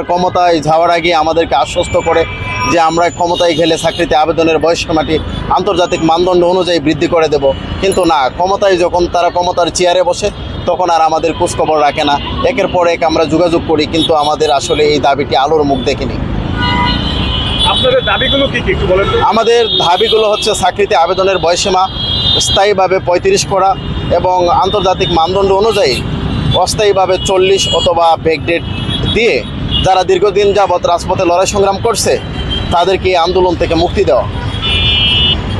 ক্ষমতায় যাওয়ার আগে আমাদেরকে আশ্বস্ত করে যে আমরা ক্ষমতায় গেলে চাকরিতে আবেদনের বয়সসীমাটি আন্তর্জাতিক মানদণ্ড অনুযায়ী বৃদ্ধি করে দেব, কিন্তু না, ক্ষমতায় যখন তারা ক্ষমতার চেয়ারে বসে তখন আর আমাদের খোঁজখবর রাখে না। একের পর এক আমরা যোগাযোগ করি, কিন্তু আমাদের আসলে এই দাবিটি আলোর মুখ দেখেনি। আপনাদের দাবিগুলো কি একটু বলেন তো? আমাদের দাবিগুলো হচ্ছে চাকরিতে আবেদনের বয়সসীমা স্থায়ীভাবে 35 করা এবং আন্তর্জাতিক মানদণ্ড অনুযায়ী অস্থায়ীভাবে 40 অথবা ব্যাকডেট দিয়ে যারা দীর্ঘদিন যাবৎ রাজপথে লড়াই সংগ্রাম করছে তাদেরকে এই আন্দোলন থেকে মুক্তি দেওয়া।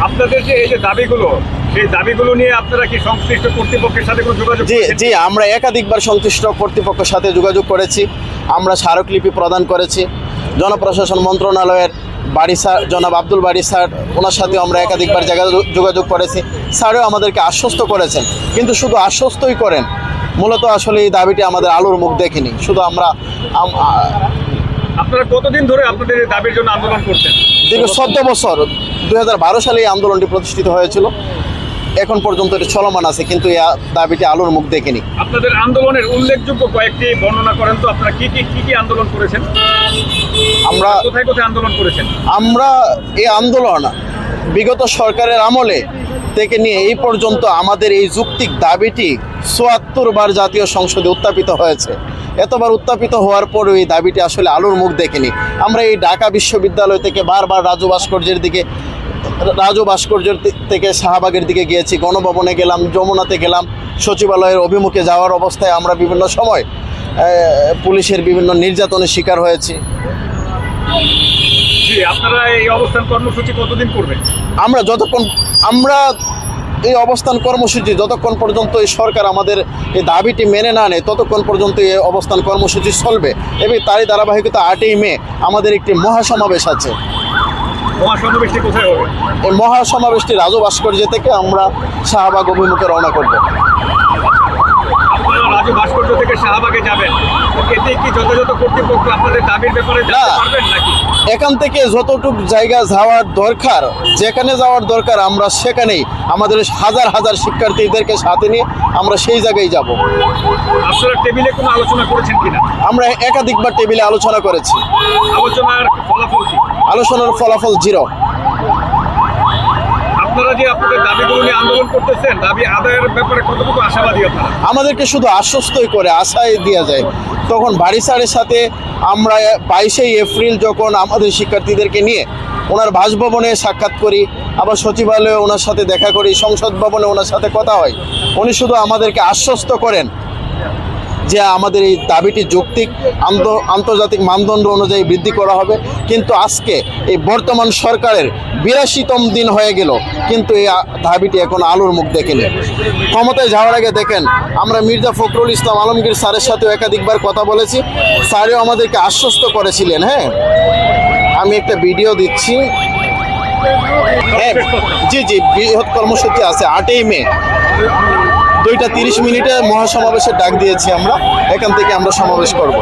আপনাদের যে এই যে দাবিগুলো, সেই দাবিগুলো নিয়ে আপনারা কি সংশ্লিষ্ট কর্তৃপক্ষের সাথে কোনো যোগাযোগ জি করেছেন? জি আমরা একাধিকবার সংশ্লিষ্ট কর্তৃপক্ষের সাথে যোগাযোগ করেছি। আমরা স্মারকলিপি প্রদান করেছি। জনপ্রশাসন মন্ত্রণালয়ের বাড়ি স্যার জনাব আব্দুল বাড়ি স্যার, ওনার সাথে আমরা একাধিকবার যোগাযোগ করেছি। স্যারও আমাদেরকে আশ্বস্ত করেছেন, কিন্তু শুধু আশ্বস্তই করেন, মূলত আসলে এই দাবিটি আমাদের আলোর মুখ দেখেনি। শুধু আমরা আপনারা কতদিন ধরে আপনাদের এই দাবির জন্য আন্দোলন করছেন? দীর্ঘ 14 বছর, 2012 সালে এই আন্দোলনটি প্রতিষ্ঠিত হয়েছিল। এখন পর্যন্ত এটি চলমান আছে, কিন্তু এই দাবিটি আলোর মুখ দেখেনি। আপনাদের আন্দোলনের উল্লেখযোগ্য কয়েকটি বর্ণনা করেন তো। আপনারা কি কি আন্দোলন করেছেন? আমরা কোথায় কোথায় আন্দোলন করেছেন? আমরা এই আন্দোলন বিগত সরকারের আমলে থেকে নিয়ে এই পর্যন্ত আমাদের এই যৌক্তিক দাবিটি ৭৪ বার জাতীয় সংসদে উত্থাপিত হয়েছে। এতবার উত্থাপিত হওয়ার পরেও এই দাবিটি আসলে আলোর মুখ দেখেনি। আমরা এই ঢাকা বিশ্ববিদ্যালয় থেকে বারবার রাজু ভাস্কর্যের থেকে শাহবাগের দিকে গিয়েছি, গণভবনে গেলাম, যমুনাতে গেলাম, সচিবালয়ের অভিমুখে যাওয়ার অবস্থায় আমরা বিভিন্ন সময় পুলিশের বিভিন্ন নির্যাতনের শিকার হয়েছি। আপনারা এই অবস্থান কর্মসূচি কতদিন করবেন? আমরা এই অবস্থান কর্মসূচি যতক্ষণ পর্যন্ত এই সরকার আমাদের এই দাবিটি মেনে না নেয় ততক্ষণ পর্যন্ত এই অবস্থান কর্মসূচি চলবে। এবং তারই ধারাবাহিকতা 8ই মে আমাদের একটি মহাসমাবেশ আছে। মহাসমাবেশটি কোথায় হবে? এই মহাসমাবেশটি রাজু ভাস্কর্য থেকে আমরা শাহবাগ অভিমুখে রওনা করব। আপনারা রাজু ভাস্কর্য থেকে শাহবাগে যাবেন, এতে কি যথাযথ কর্তৃপক্ষ আপনাদের দাবির ব্যাপারে জানতে পারবেন নাকি? এখান থেকে যতটুকু জায়গা যাওয়ার দরকার, যেখানে যাওয়ার দরকার আমরা সেখানেই আমাদের হাজার হাজার শিক্ষার্থীদেরকে সাথে নিয়ে আমরা সেই জায়গায় যাব। আপনারা টেবিলে কোনো আলোচনা করেছেন কিনা? আমরা একাধিকবার টেবিলে আলোচনা করেছি। আলোচনার ফলাফল কি? আলোচনার ফলাফল 0। আপনারা যে আপনাদের দাবিগুলো নিয়ে আন্দোলন করতেছেন, দাবি আদায়ের ব্যাপারে কতটুকু আশাবাদী আপনারা? আমাদেরকে শুধু আশ্বস্তই করে, আশায় দেওয়া যায়। তখন বাড়ি স্যারের সাথে আমরা 22শে এপ্রিল যখন আমাদের শিক্ষার্থীদেরকে নিয়ে ওনার বাসভবনে সাক্ষাৎ করি, আবার সচিবালয়ে ওনার সাথে দেখা করি, সংসদ ভবনে ওনার সাথে কথা হয়, উনি শুধু আমাদেরকে আশ্বস্ত করেন যে আমাদের এই দাবিটি যৌক্তিক আন্তর্জাতিক মানদণ্ড অনুযায়ী বৃদ্ধি করা হবে। কিন্তু আজকে এই বর্তমান সরকারের 82তম দিন হয়ে গেল, কিন্তু এই দাবিটি এখন আলোর মুখ দেখেনি। ক্ষমতায় যাওয়ার আগে দেখেন আমরা মির্জা ফখরুল ইসলাম আলমগীর স্যারের সাথেও একাধিকবার কথা বলেছি। স্যারেও আমাদেরকে আশ্বস্ত করেছিলেন। হ্যাঁ, আমি একটা ভিডিও দিচ্ছি। হ্যাঁ জি বৃহৎ কর্মসূচি আছে 8ই মে 2টা 30 মিনিটে মহাসমাবেশের ডাক দিয়েছি আমরা। এখান থেকে আমরা সমাবেশ করব।